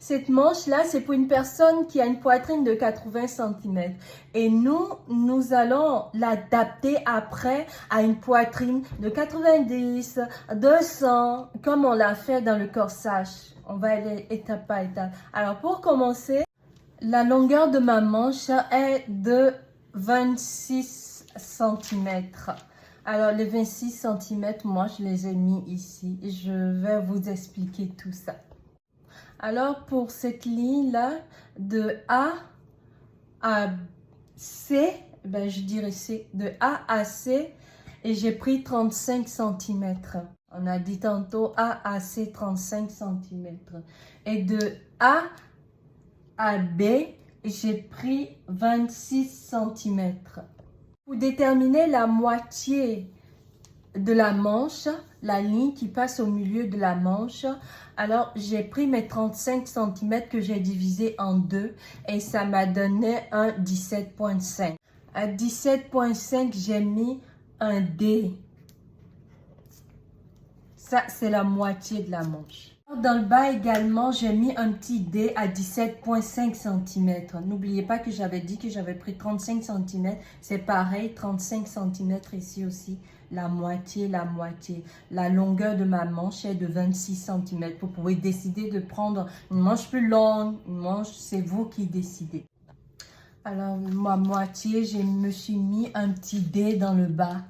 Cette manche-là, c'est pour une personne qui a une poitrine de 80 cm. Et nous allons l'adapter après à une poitrine de 90, 200, comme on l'a fait dans le corsage. On va aller étape par étape. Alors, pour commencer, la longueur de ma manche est de 26 cm. Alors, les 26 cm, moi, je les ai mis ici. Je vais vous expliquer tout ça. Alors, pour cette ligne-là, de A à C, ben, je dirais C, de A à C, et j'ai pris 35 cm. On a dit tantôt A à C, 35 cm. Et de A à B, j'ai pris 26 cm. Pour déterminer la moitié de la manche, la ligne qui passe au milieu de la manche, alors j'ai pris mes 35 cm que j'ai divisé en deux et ça m'a donné un 17,5. À 17,5, j'ai mis un D. Ça, c'est la moitié de la manche. Dans le bas également, j'ai mis un petit D à 17,5 cm. N'oubliez pas que j'avais dit que j'avais pris 35 cm. C'est pareil, 35 cm ici aussi. La moitié, la moitié. La longueur de ma manche est de 26 cm. Vous pouvez décider de prendre une manche plus longue, une manche, c'est vous qui décidez. Alors, ma moitié, je me suis mis un petit D dans le bas.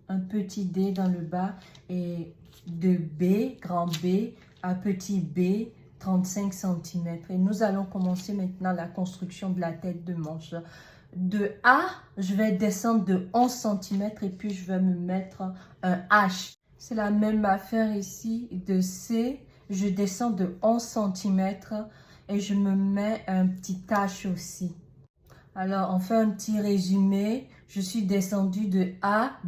Un petit D dans le bas et de B, grand B, à petit b, 35 cm. Et nous allons commencer maintenant la construction de la tête de manche. De A, je vais descendre de 11 cm et puis je vais me mettre un H. C'est la même affaire ici. De C, je descends de 11 cm et je me mets un petit H aussi. Alors, on fait un petit résumé. Je suis descendue de A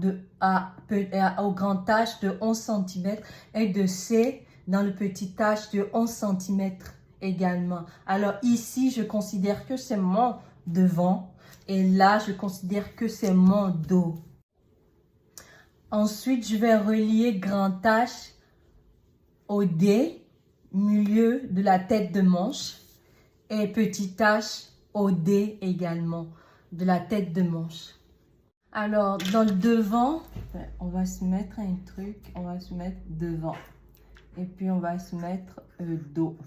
au grand H de 11 cm et de C dans le petit H de 11 cm également. Alors ici, je considère que c'est mon devant et là, je considère que c'est mon dos. Ensuite, je vais relier grand H au D, milieu de la tête de manche et petit H au D également de la tête de manche. Alors, dans le devant, on va se mettre un truc, on va se mettre devant. Et puis, on va se mettre dos.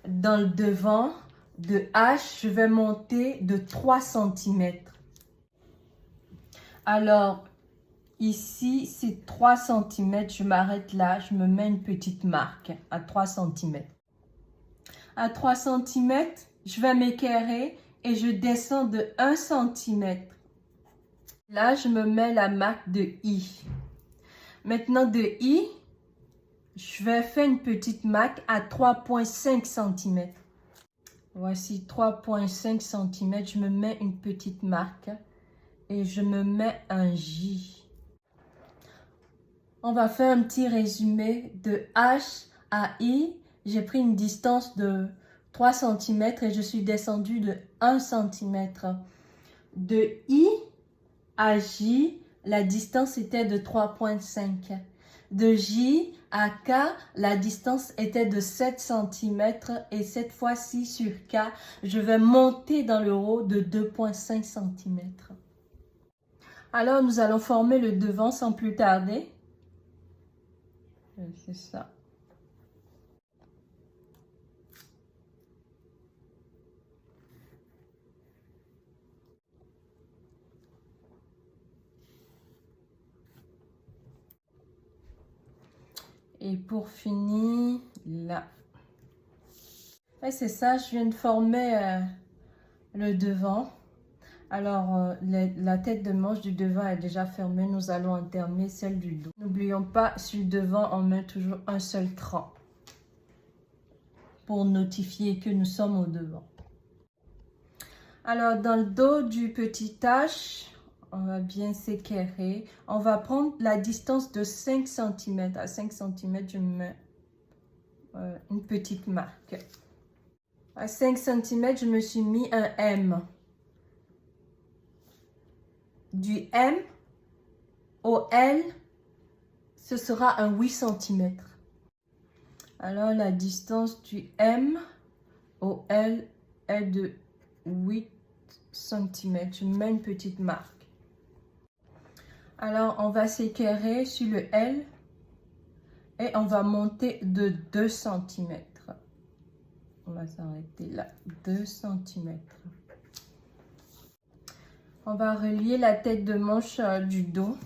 Dans le devant de H, je vais monter de 3 cm. Alors, ici, c'est 3 cm. Je m'arrête là, je me mets une petite marque à 3 cm. À 3 cm, je vais m'équerrer et je descends de 1 cm. Là, je me mets la marque de I. Maintenant, de I, je vais faire une petite marque à 3,5 cm. Voici 3,5 cm. Je me mets une petite marque et je me mets un J. On va faire un petit résumé de H à I. J'ai pris une distance de 3 cm et je suis descendue de 1 cm. De I à J, la distance était de 3,5. De J à K, la distance était de 7 cm et cette fois-ci sur K, je vais monter dans le haut de 2,5 cm. Alors, nous allons former le devant sans plus tarder. C'est ça. Et pour finir, là. Et c'est ça, je viens de former le devant. Alors, la tête de manche du devant est déjà fermée. Nous allons entamer celle du dos. N'oublions pas, sur le devant, on met toujours un seul cran pour notifier que nous sommes au devant. Alors, dans le dos du petit H, on va bien s'équerrer. On va prendre la distance de 5 cm. À 5 cm, je mets une petite marque. À 5 cm, je me suis mis un M. Du M au L, ce sera un 8 cm. Alors, la distance du M au L est de 8 cm. Je mets une petite marque. Alors, on va s'équerrer sur le L et on va monter de 2 cm. On va s'arrêter là, 2 cm. On va relier la tête de manche du dos.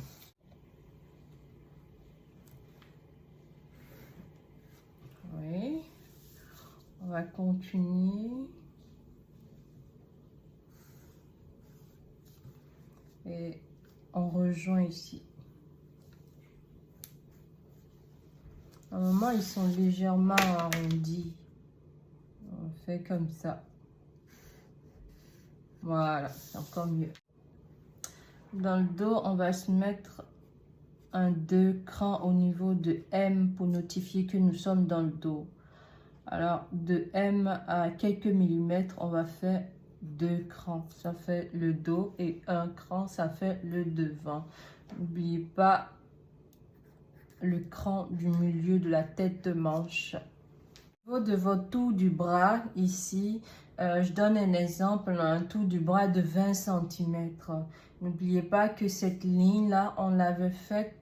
Oui. On va continuer. Et on rejoint ici. Normalement, ils sont légèrement arrondis. On fait comme ça. Voilà, c'est encore mieux. Dans le dos, on va se mettre un 2 crans au niveau de M pour notifier que nous sommes dans le dos. Alors, de M à quelques millimètres, on va faire 2 crans. Ça fait le dos et un cran, ça fait le devant. N'oubliez pas le cran du milieu de la tête de manche. Au niveau de votre tour du bras, ici, je donne un exemple, un tour du bras de 20 cm. N'oubliez pas que cette ligne-là, on l'avait faite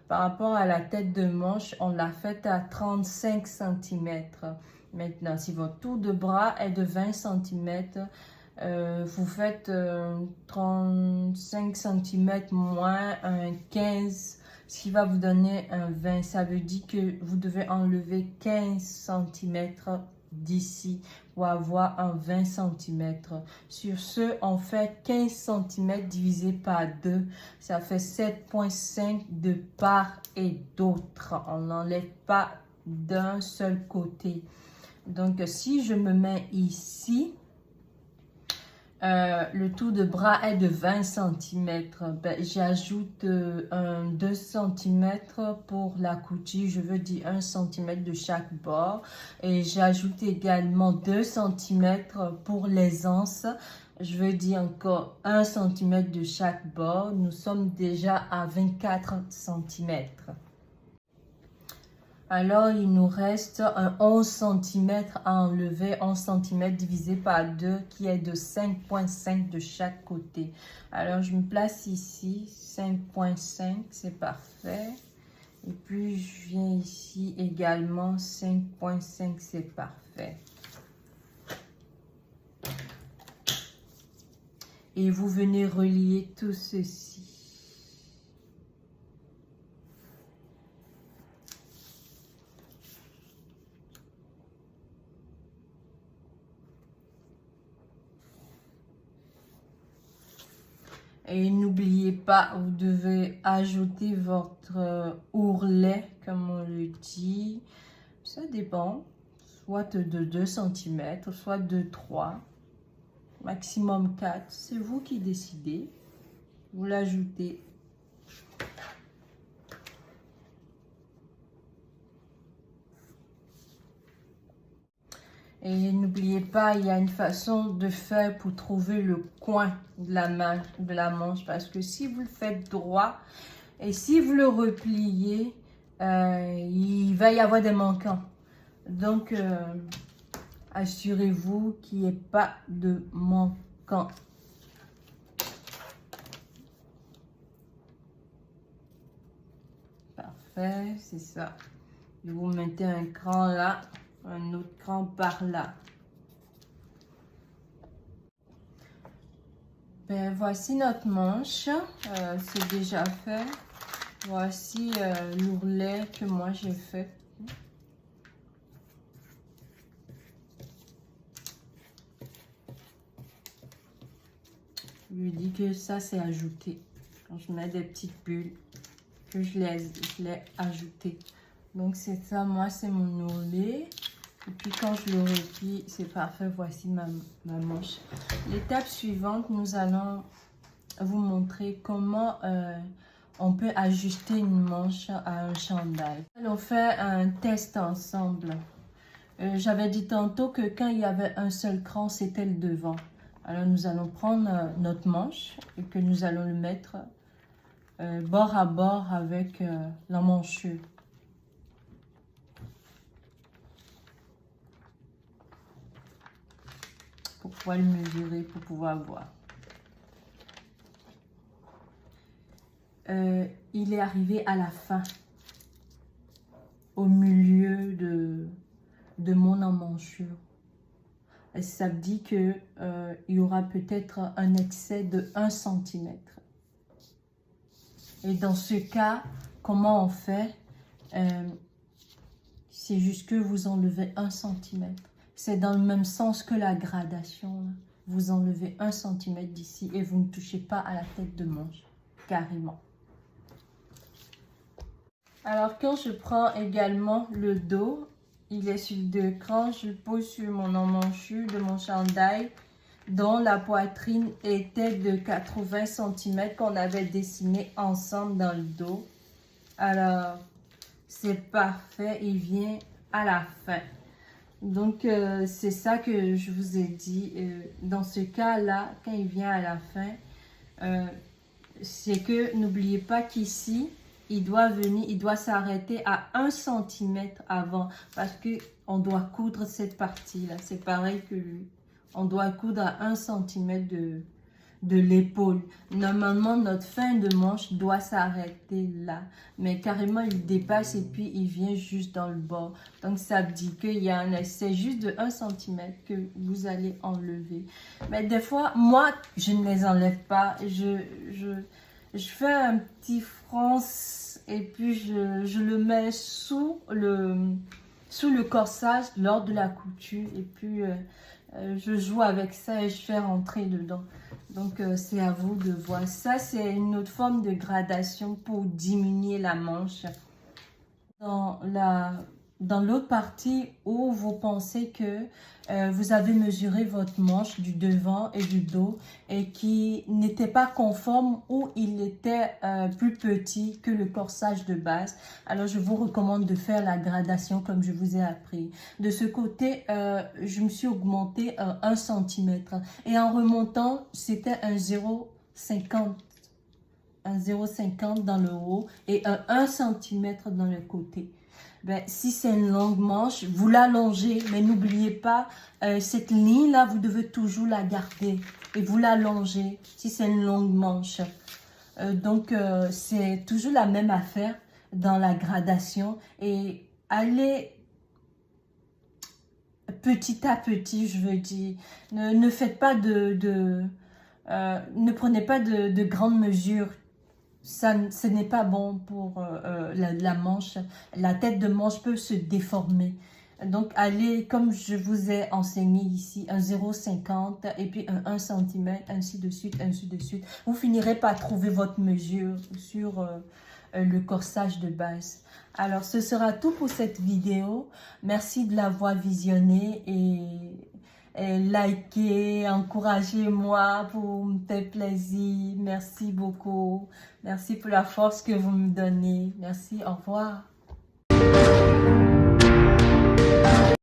par rapport à la tête de manche, on l'a faite à 35 cm. Maintenant, si votre tour de bras est de 20 cm, vous faites 35 cm moins un 15, ce qui va vous donner un 20. Ça veut dire que vous devez enlever 15 cm d'ici pour avoir un 20 cm. Sur ce, on fait 15 cm divisé par 2. Ça fait 7,5 de part et d'autre. On n'enlève pas d'un seul côté. Donc, si je me mets ici, le tour de bras est de 20 cm. Ben, j'ajoute un 2 cm pour la couture. Je veux dire 1 cm de chaque bord. Et j'ajoute également 2 cm pour les anses. Je veux dire encore 1 cm de chaque bord. Nous sommes déjà à 24 cm. Alors, il nous reste un 11 cm à enlever, 11 cm divisé par 2 qui est de 5,5 de chaque côté. Alors, je me place ici, 5,5, c'est parfait. Et puis, je viens ici également, 5,5, c'est parfait. Et vous venez relier tout ceci. Et n'oubliez pas, vous devez ajouter votre ourlet, comme on le dit. Ça dépend, soit de 2 cm, soit de 3, maximum 4. C'est vous qui décidez. Vous l'ajoutez. Et n'oubliez pas, il y a une façon de faire pour trouver le coin de la manche. Parce que si vous le faites droit et si vous le repliez, il va y avoir des manquants. Donc, assurez-vous qu'il n'y ait pas de manquants. Parfait, c'est ça. Et vous mettez un cran là. Un autre cran par là. Ben, voici notre manche. C'est déjà fait. Voici l'ourlet que moi j'ai fait. Je lui dis que ça c'est ajouté. Quand je mets des petites bulles, que je l'ai ajouté. Donc c'est ça, moi c'est mon ourlet. Et puis quand je le replie, c'est parfait. Voici ma manche. L'étape suivante, nous allons vous montrer comment on peut ajuster une manche à un chandail. Allons faire un test ensemble. J'avais dit tantôt que quand il y avait un seul cran, c'était le devant. Alors nous allons prendre notre manche et que nous allons le mettre bord à bord avec l'emmanchure. poil mesuré pour pouvoir voir. Il est arrivé à la fin, au milieu de mon emmanchure. Et ça me dit que il y aura peut-être un excès de 1 cm. Et dans ce cas, comment on fait? C'est juste que vous enlevez 1 cm. C'est dans le même sens que la gradation. Là. Vous enlevez 1 cm d'ici et vous ne touchez pas à la tête de manche, carrément. Alors, quand je prends également le dos, il est sur 2 crans, je pose sur mon emmanchure de mon chandail, dont la poitrine était de 80 cm qu'on avait dessiné ensemble dans le dos. Alors, c'est parfait, il vient à la fin. Donc, c'est ça que je vous ai dit. Dans ce cas-là, quand il vient à la fin, c'est que n'oubliez pas qu'ici, il doit s'arrêter à 1 cm avant parce qu'on doit coudre cette partie-là. C'est pareil que lui. On doit coudre à 1 cm de l'épaule. Normalement, notre fin de manche doit s'arrêter là. Mais carrément, il dépasse et puis il vient juste dans le bord. Donc, ça dit qu'il y a un excès juste de 1 cm que vous allez enlever. Mais des fois, moi, je ne les enlève pas. Je fais un petit fronce et puis je le mets sous le corsage lors de la couture. Et puis, je joue avec ça et je fais rentrer dedans. Donc, c'est à vous de voir. Ça, c'est une autre forme de gradation pour diminuer la manche. Dans l'autre partie où vous pensez que vous avez mesuré votre manche du devant et du dos et qui n'était pas conforme ou il était plus petit que le corsage de base, alors je vous recommande de faire la gradation comme je vous ai appris. De ce côté, je me suis augmenté 1 cm et en remontant, c'était un 0,50. Un 0,50 dans le haut et un 1 cm dans le côté. Ben, si c'est une longue manche, vous l'allongez, mais n'oubliez pas, cette ligne-là, vous devez toujours la garder et vous l'allongez si c'est une longue manche. Donc, c'est toujours la même affaire dans la gradation et allez petit à petit, je veux dire. Ne faites pas ne prenez pas de grandes mesures. Ce n'est pas bon pour la manche. La tête de manche peut se déformer. Donc, allez, comme je vous ai enseigné ici, un 0,50 et puis un 1 cm, ainsi de suite, ainsi de suite. Vous finirez par trouver votre mesure sur le corsage de base. Alors, ce sera tout pour cette vidéo. Merci de l'avoir visionnée et likez, encouragez-moi pour me faire plaisir. Merci beaucoup. Merci pour la force que vous me donnez. Merci, au revoir.